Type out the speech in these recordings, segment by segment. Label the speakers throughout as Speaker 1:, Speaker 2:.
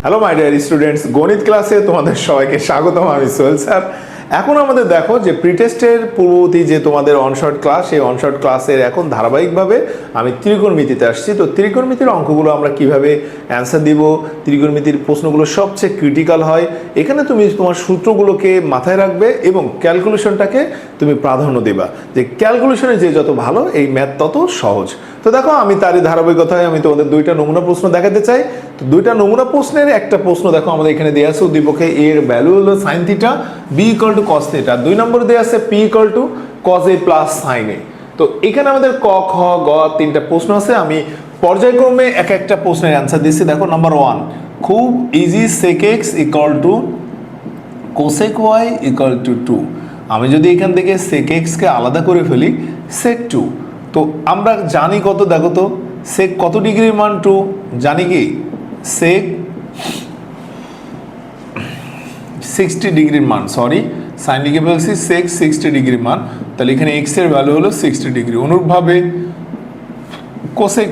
Speaker 1: Hello my dear students, গণিত ক্লাসে তোমাদের সবাইকে স্বাগতম। আমি সোহেল স্যার। এখন আমাদের দেখো যে প্রিটেস্টের পূর্ববর্তী যে তোমাদের অনশর্ট ক্লাস, সেই অনশর্ট ক্লাসের এখন ধারাবাহিকভাবে আমি ত্রিকোণমিতিতে আসছি। তো ত্রিকোণমিতির অঙ্কগুলো আমরা কিভাবে অ্যান্সার দিব, ত্রিকোণমিতির প্রশ্নগুলো সবচেয়ে ক্রিটিক্যাল হয়। এখানে তুমি তোমার সূত্রগুলোকে মাথায় রাখবে এবং ক্যালকুলেশনটাকে তুমি প্রাধান্য দেবা, যে ক্যালকুলেশনে যে যত ভালো এই ম্যাথ তত সহজ। তো দেখো আমি তারই ধারাবাহিকতায় আমি তোমাদের দুইটা নমুনা প্রশ্ন দেখাতে চাই। তো দুইটা নমুনা প্রশ্নের একটা প্রশ্ন দেখো আমাদের এখানে দেওয়া আছে, উদ্দীপকে এর ভ্যালু হলো sine theta, b equal to cos theta. 2 নম্বরে দেওয়া আছে p equal to cos a plus sine a. তো এখানে আমাদের ক খ গ তিনটা প্রশ্ন আছে, আমি পর্যায়ক্রমে এক একটা প্রশ্নের অ্যান্সার দিচ্ছি। দেখো নাম্বার 1 খুব easy, sec x equal to cosec y equal to 2। আমি যদি এখান থেকে সেক এক্সকে আলাদা করে ফেলি, সেক 2। তো আমরা জানি কত, দেখো তো সেক কত ডিগ্রির মান 2, জানি কি সেক 60 ডিগ্রির মান, সরি সাইন লিখে ফেলছি, সেক 60 ডিগ্রির মান। তাহলে এখানে এক্স এর ভ্যালু হলো 60 ডিগ্রি। অনুরূপভাবে কোসেক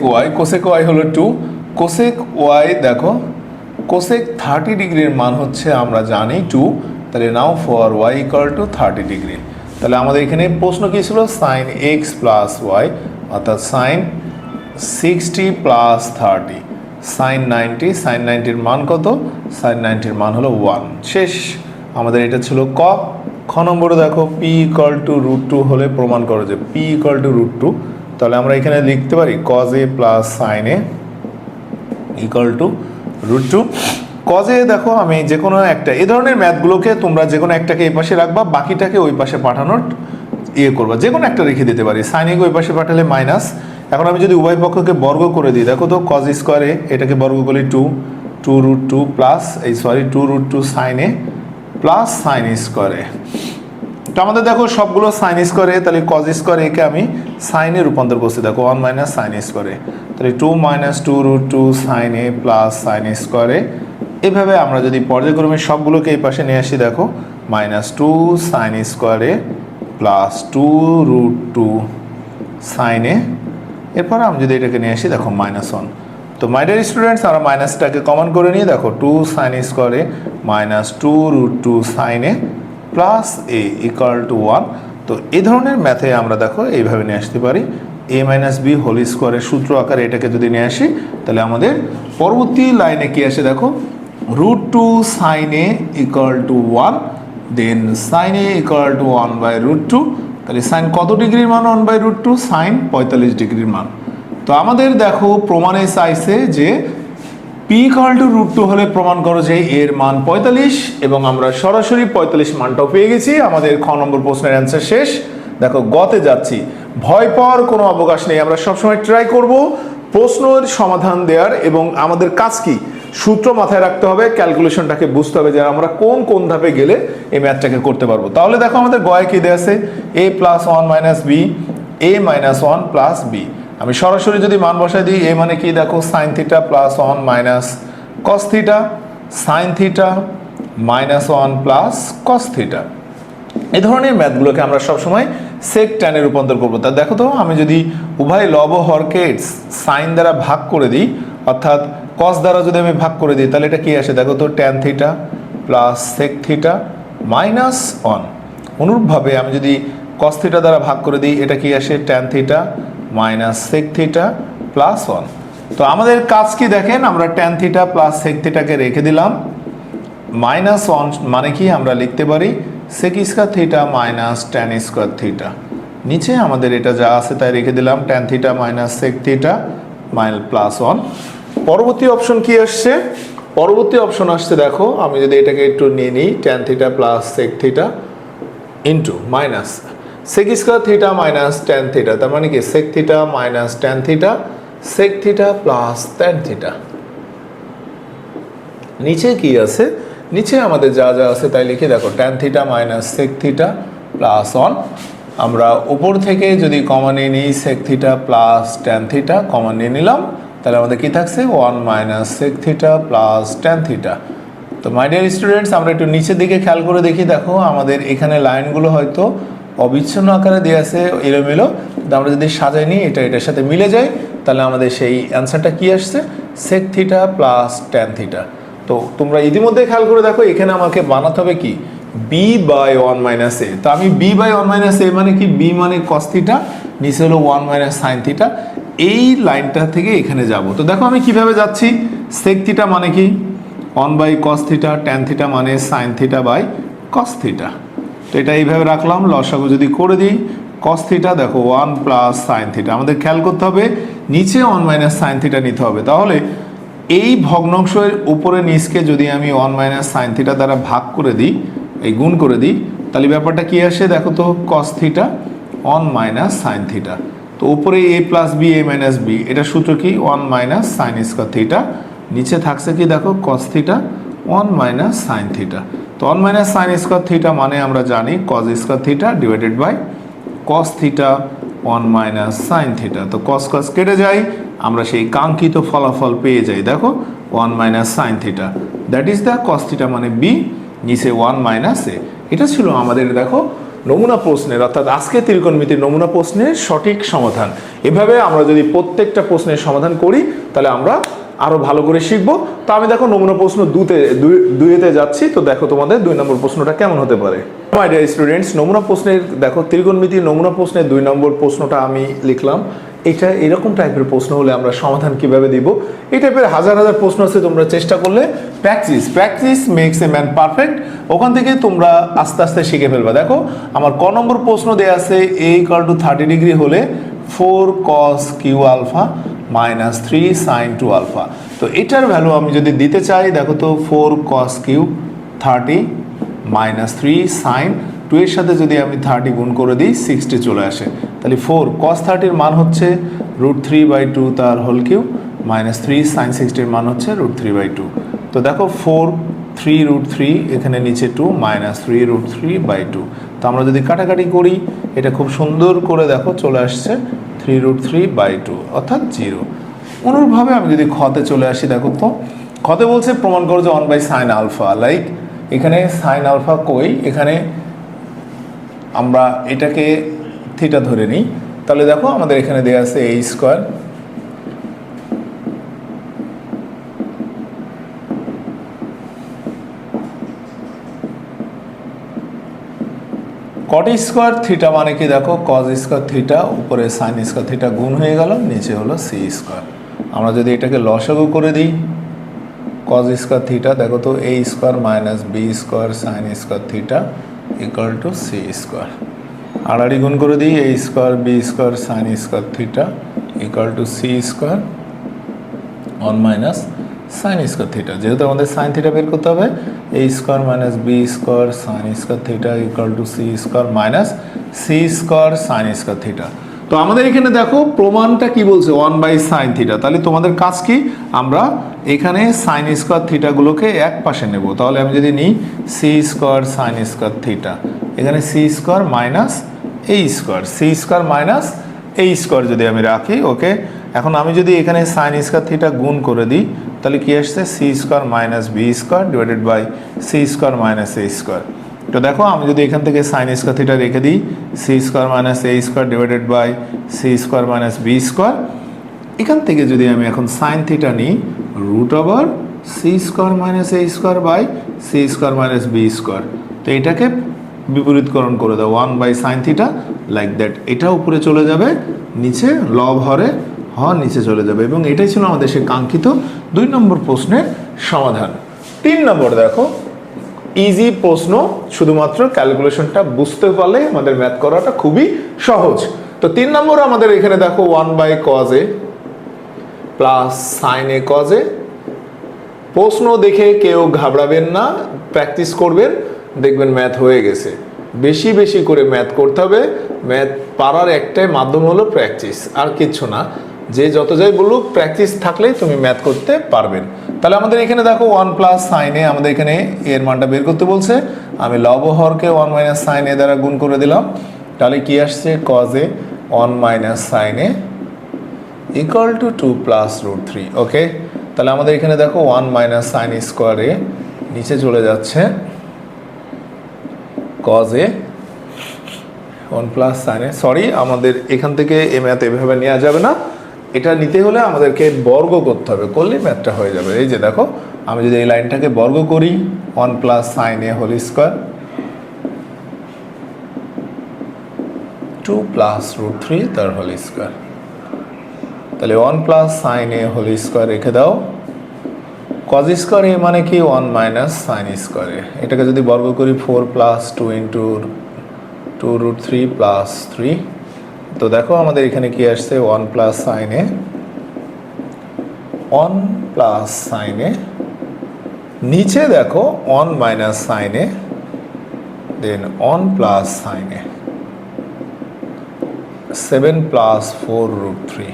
Speaker 1: ওয়াই হলো 2, কোসেক ওয়াই দেখো কোসেক 30 ডিগ্রির মান হচ্ছে আমরা জানি 2। তাহলে now for y equal to 30 degree. তাহলে আমাদের এখানে প্রশ্ন কি ছিল, সাইন এক্স প্লাস ওয়াই অর্থাৎ সাইন 60 প্লাস 30 সাইন 90। সাইন 90-র মান কত, সাইন 90-র মান হলো 1। শেষ, আমাদের এটা ছিল ক। খ নম্বরে দেখো পি ইকুয়াল টু √2 হলে প্রমাণ করো যে পি ইকুয়াল টু √2। তাহলে আমরা এখানে লিখতে পারি cause A plus sine a equal to √2। কজে দেখো আমি যে কোনো একটা এই ধরনের ম্যাথগুলোকে তোমরা যে কোনো একটাকে এই পাশে রাখবা, বাকিটাকে ওই পাশে পাঠানোর করবা, যে কোনো একটা রেখে দিতে পারি। সাইন এ ওই পাশে পাঠালে মাইনাস। এখন আমি যদি উভয় পক্ষকে বর্গ করে দিই, দেখো তো কজ স্কোয়ারে এটাকে বর্গ করলে 2 √2 plus 2 √2 sine a plus sign স্কোয়ারে। তো আমাদের দেখো সবগুলো সাইন স্কোয়ারে, তাহলে কজ স্কোয়ারে একে আমি সাইনে রূপান্তর করছি। দেখো 1 মাইনাস সাইন স্কোয়ারে, তাহলে 2 - 2 √2 সাইন এ প্লাস সাইন স্কোয়ারে। এভাবে আমরা যদি পর্যায়ক্রমে সবগুলোকে এই পাশে নিয়ে আসি, দেখো -2 সাইন স্কোয়ারে প্লাস 2 √2 সাইন এ। এরপর আমি যদি এটাকে নিয়ে আসি, দেখো -1। তো মাই ডিয়ার স্টুডেন্টস, আমরা মাইনাসটাকে কমন করে নিয়ে দেখো 2 সাইন স্কোয়ারে -2 √2 sine a plus a equal to 1। তো এই ধরনের ম্যাথে আমরা দেখো এইভাবে নিয়ে আসতে পারি, a - b হোল স্কোয়ারের সূত্র আকারে এটাকে যদি নিয়ে আসি, তাহলে আমাদের পরবর্তী লাইনে কি আসে দেখো, √2 sine a equal to 1, then sine a equal to 1/√2। তাহলে সাইন কত ডিগ্রির মান 1/√2, সাইন 45 ডিগ্রির মান। তো আমাদের দেখো প্রমাণে চাইছে যে পি ইকুয়াল টু √2 হলে প্রমাণ করো যে এর মান 45, এবং আমরা সরাসরি 45 মানটাও পেয়ে গেছি। আমাদের খ নম্বর প্রশ্নের অ্যান্সার শেষ। দেখো গতে যাচ্ছি, ভয় পাওয়ার কোনো অবকাশ নেই। আমরা সবসময় ট্রাই করব প্রশ্নের সমাধান দেওয়ার, এবং আমাদের কাজ কি, সূত্র মাথায় রাখতে হবে, ক্যালকুলেশনটাকে বুঝতে হবে যে আমরা কোন কোন ধাপে গেলে এই ম্যাথটাকে করতে পারবো। তাহলে দেখো আমাদের গয়ে কি দেওয়া আছে, a + 1 - b, a - 1 plus b। আমি সরাসরি যদি মান বসাই দিই, এ মানে কি দেখো sine theta plus 1 minus cos theta, sine theta -1 plus cos theta. এই ধরনের ম্যাথগুলোকে আমরা সবসময় সেক ট্যানে রূপান্তর করবো। তা দেখো তো আমি যদি উভয় লব ও হরকে সাইন দ্বারা ভাগ করে দিই, অর্থাৎ কস দ্বারা যদি আমি ভাগ করে দিই, তাহলে এটা কি আসে দেখো তো, tan theta plus sec theta -1। অনুরূপভাবে আমি যদি কস থিটা দ্বারা ভাগ করে দিই, এটা কি আসে, tan theta minus sec theta plus 1। তো আমাদের কাজ কি দেখেন, আমরা ট্যান থিটা প্লাস সেক থিটাকে রেখে দিলাম, -1 মানে কি আমরা লিখতে পারি sec square theta minus tan square theta. নিচে আমাদের এটা যা আছে তাই রেখে দিলাম, tan theta minus sec theta +1। পরবর্তী অপশন কি আসছে, পরবর্তী অপশন আসছে দেখো, আমি যদি এটাকে একটু নিয়ে নিই, tan theta plus sec theta into minus sec square theta minus tan theta. তার মানে কি sec theta minus tan theta, sec theta plus tan theta. নিচে কি আছে, নিচে আমাদের যা যা আছে তাই লিখে দেখো, tan theta minus sec theta +1। আমরা উপর থেকে যদি কমন নিয়ে নিই, sec theta plus tan theta common নিয়ে নিলাম, তাহলে আমাদের কি থাকছে 1 - sec theta plus tan theta. তো মাই ডিয়ার স্টুডেন্টস, আমরা একটু নিচের দিকে খেয়াল করে দেখি, দেখো আমাদের এখানে লাইনগুলো হয়তো অবিচ্ছিন্ন আকারে দেওয়া আছে এলোমেলো, কিন্তু আমরা যদি সাজাই নিই, এটার সাথে মিলে যায়, তাহলে আমাদের সেই অ্যান্সারটা কি আসছে, sec theta plus tan theta. তো তোমরা ইতিমধ্যে খেয়াল করে দেখো এখানে আমাকে বানাতে হবে কি বি বাই ওয়ান মাইনাস এ। তো আমি বি বাই ওয়ান মাইনাস এ মানে কি, বি মানে কস থিটা, নিচে হলো ওয়ান মাইনাস সাইন থিটা, এই লাইনটা থেকে এখানে যাব। তো দেখো আমি কিভাবে যাচ্ছি, সেক থিটা মানে কি one by cos theta, tan theta মানে sine theta by cos theta. তো এটা এইভাবে রাখলাম, লসাগু যদি করে দিই কস থিটা দেখো ওয়ান প্লাস সাইন থিটা, আমাদের খেয়াল করতে হবে নিচে ওয়ান মাইনাস সাইন থিটা নিতে হবে। তাহলে এই ভগ্নাংশের উপরে নিচকে যদি আমি ওয়ান মাইনাস সাইন থিটা দ্বারা ভাগ করে দিই, এই গুণ করে দিই, তাহলে ব্যাপারটা কি আসে দেখো তো, cos theta one minus sine theta. তো উপরে a plus b a minus b, এটা সূত্র কি one minus sine square theta, নিচে থাকছে কি দেখো cos theta one minus sine theta. তো one minus sine square theta মানে আমরা জানি cos square theta divided by cos theta one minus sine theta. তো কস কস কেটে যায়, আমরা সেই কাঙ্ক্ষিত ফলাফল পেয়ে যাই, দেখো one minus sine theta, that is the cos theta মানে বি, নিচে ওয়ান মাইনাস এ। এটা ছিল আমাদের দেখো নমুনা প্রশ্নের, অর্থাৎ আজকে ত্রিকোণমিতির নমুনা প্রশ্নের সঠিক সমাধান। এভাবে আমরা যদি প্রত্যেকটা প্রশ্নের সমাধান করি তাহলে আমরা আরো ভালো করে শিখবো। তো আমি দেখো নমুনা প্রশ্ন দুইতে যাচ্ছি। তো দেখো তোমাদের 2 নম্বর প্রশ্নটা কেমন হতে পারে। মাই ডিয়ার স্টুডেন্টস, নমুনা প্রশ্নের দেখো ত্রিকোণমিতির নমুনা প্রশ্নের 2 নম্বর প্রশ্নটা আমি লিখলাম। এটা এরকম টাইপের প্রশ্ন হলে আমরা সমাধান কিভাবে দিব, এই টাইপের হাজার হাজার প্রশ্ন আছে, তোমরা চেষ্টা করলে practice makes a man perfect, ওখান থেকে তোমরা আস্তে আস্তে শিখে ফেলবা। দেখো আমার ক নম্বর প্রশ্ন দেয়া আছে এ ইকুয়াল টু 30 ডিগ্রি হলে 4 cos q alpha minus 3 sine 2 alpha. তো এটার ভ্যালু আমি যদি দিতে চাই, দেখো তো 4 cos কিউ 30 মাইনাস 3 সাইন 2 এর সাথে যদি আমি 30 গুণ করে দিই 60 চলে আসে, তাহলে 4 cos 30 এর মান হচ্ছে √3/2 তার হোল কিউব মাইনাস 3 সাইন 60 এর মান হচ্ছে √3/2। তো দেখো 4 3√3 এখানে নিচে 2 মাইনাস 3√3/2। তো আমরা যদি কাটাকাটি করি এটা খুব সুন্দর করে দেখো চলে আসছে 3√3/2 অর্থাৎ 0। অনুরূপভাবে আমি যদি খতে চলে আসি, দেখো তো খতে বলছে প্রমাণ করো যে 1/sin আলফা, লাইক এখানে সাইন আলফা কই, এখানে আমরা এটাকে থিটা ধরে নিই, তাহলে দেখো আমাদের এখানে দেয়া আছে a square caught square theta মানে কি দেখো কজ স্কয়ার থিটা, উপরে সাইন স্কয়ার থিটা গুণ হয়ে গেল, নিচে হলো সি স্কয়ার। আমরা যদি এটাকে লসাগু করে দিই কজ স্কয়ার থিটা, দেখো তো a square minus b square sine square theta equal to c square. আড়াআড়ি গুণ করে দিই a square b square sine square theta equal to c square 1 minus sine square theta. যেহেতু আমাদের সাইন থিটা বের করতে হবে, a square minus b square sine square theta equal to c square minus c square sine square theta. তো আমাদের এখানে দেখো প্রমাণটা কি বলছে 1/sin থিটা, তাহলে তোমাদের কাজ কি, আমরা এখানে সাইন স্কয়ার থিটাগুলোকে এক পাশে নেব। তাহলে আমি যদি নিই c square sine square theta, এখানে সি স্কয়ার মাইনাস এই স্কয়ার, সি স্কয়ার মাইনাস এই স্কয়ার যদি আমি রাখি, ওকে। এখন আমি যদি এখানে সাইন স্কয়ার থিটা গুণ করে দিই তাহলে কি আসছে c square minus b square divided by c square minus a square. তো দেখো আমি যদি এখান থেকে সাইন স্কয়ার থিটা রেখে দিই c square minus a square divided by c square minus b square, এখান থেকে যদি আমি এখন সাইন থিটা নিই root over c square minus a square by c square minus b square. তো এটাকে বিপরীতকরণ করে দাও 1/sin থিটা লাইক দ্যাট, এটা উপরে চলে যাবে, নিচে লব হরে নিচে চলে যাবে, এবং এটাই ছিল আমাদের সেই কাঙ্ক্ষিত 2 নম্বর প্রশ্নের সমাধান। 3 নম্বর দেখো ইজি প্রশ্ন, শুধুমাত্র ক্যালকুলেশনটা বুঝতে পারলে আমাদের ম্যাথ করাটা খুবই সহজ। তো 3 নম্বর আমাদের এখানে দেখো 1/cos a plus sin a cos a। প্রশ্ন দেখে কেউ ঘাবড়াবেন না, প্র্যাকটিস করবেন, দেখবেন ম্যাথ হয়ে গেছে। বেশি বেশি করে ম্যাথ করতে হবে, ম্যাথ পারার একটাই মাধ্যম হলো প্র্যাকটিস, আর কিচ্ছু না। যে যত যাই বলুক প্র্যাকটিস থাকলেই তুমি ম্যাথ করতে পারবেন। তাহলে আমাদের এখানে দেখো 1+sin a, আমাদের এখানে এর মানটা বের করতে বলছে, আমি লব হরকে 1 - sin a দ্বারা গুণ করে দিলাম, তাহলে কি আসছে cos a 1 - sin a equal to 2 + √3। ওকে, তাহলে আমাদের এখানে দেখো 1 - sin স্কোয়ার a নিচে চলে যাচ্ছে cos a 1 + sin a। Sorry, আমাদের এখান থেকে এই ম্যাথ এভাবে নেওয়া যাবে না, এটা নিতে হলে আমাদেরকে বর্গ করতে হবে, করলে ম্যাথটা হয়ে যাবে। এই যে দেখো আমি যদি এই লাইনটাকে বর্গ করি 1 প্লাস সাইন এ হোল স্কোয়ার 2 প্লাস রুট 3 তার হোল স্কোয়ার, তাহলে 1 প্লাস সাইন এ হোল স্কোয়ার রেখে দাও। কজ স্কোয়ার এ মানে কি 1 মাইনাস সাইন স্কোয়ার এ, এটাকে যদি বর্গ করি 4 প্লাস 2 ইন্টু 2 রুট 3 প্লাস 3, তো দেখো আমাদের এখানে কি আসছে 1 plus sine a 1 plus sine a, নিচে দেখো 1 minus sine a, then 1 plus sine a 7 plus 4 root 3।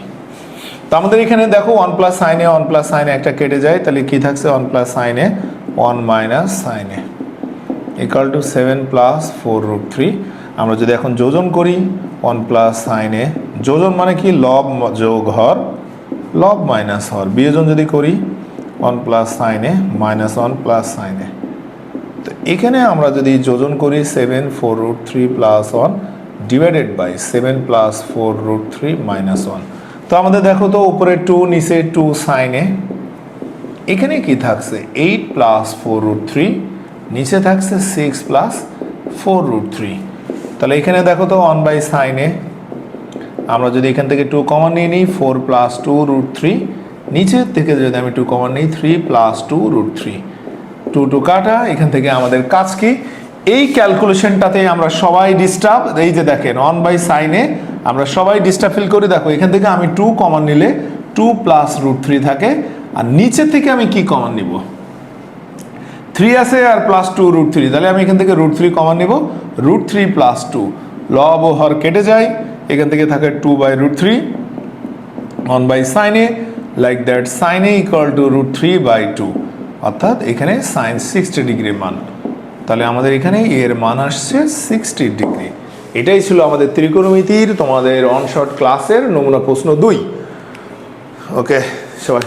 Speaker 1: তো আমাদের এখানে দেখো 1 plus sine a 1 plus sine a একটা কেটে যায়, তাহলে কি থাকছে 1 plus sine a 1 minus sine a equal to 7 plus 4 root 3। আমরা যদি এখন যোজন করি 1 প্লাস সাইন এ, যোজন মানে কি লব যোগ হর, লব মাইনাস হর, বিয়োজন যদি করি 1 plus sine a minus 1 plus sine a, তো এখানে আমরা যদি যোজন করি 7 4 root 3 plus 1 divided by 7 plus 4 root 3 minus 1। তো আমাদের দেখো তো উপরে 2 নিচে 2 সাইন এ, এখানে কি থাকছে 8 প্লাস 4 রুট 3, নিচে থাকছে 6 প্লাস 4 রুট 3। তাহলে এখানে দেখো তো 1 বাই সাইন এ, আমরা যদি এখান থেকে 2 কমন নিয়ে নিই 4 প্লাস 2 রুট 3, নিচের থেকে যদি আমি 2 কমন নিই 3 প্লাস 2 রুট 3, 2 কাটা, এখান থেকে আমাদের কাজ কি এই ক্যালকুলেশনটাতে আমরা সবাই ডিস্টার্ব, এই যে দেখেন 1 বাই সাইন এ আমরা সবাই ডিস্টার্ব ফিল করি। দেখো এখান থেকে আমি 2 কমন নিলে 2 প্লাস রুট 3 থাকে, আর নিচের থেকে আমি কি কমন নিব 3 আছে আর প্লাস 2 রুট 3, তাহলে আমি এখান থেকে রুট 3 কমন নিব, রুট 3 প্লাস 2 লব ও হর কেটে যায়, এখান থেকে থাকে 2 by root 3 1 by sine a, like that sine a equal to root 3 by 2, অর্থাৎ এখানে সাইন 60 ডিগ্রি মান। তাহলে আমাদের এখানে এর মান আসছে 60 ডিগ্রি। এটাই ছিল আমাদের ত্রিকোণমিতির তোমাদের অনশর্ট ক্লাসের নমুনা প্রশ্ন 2। ওকে সবাই।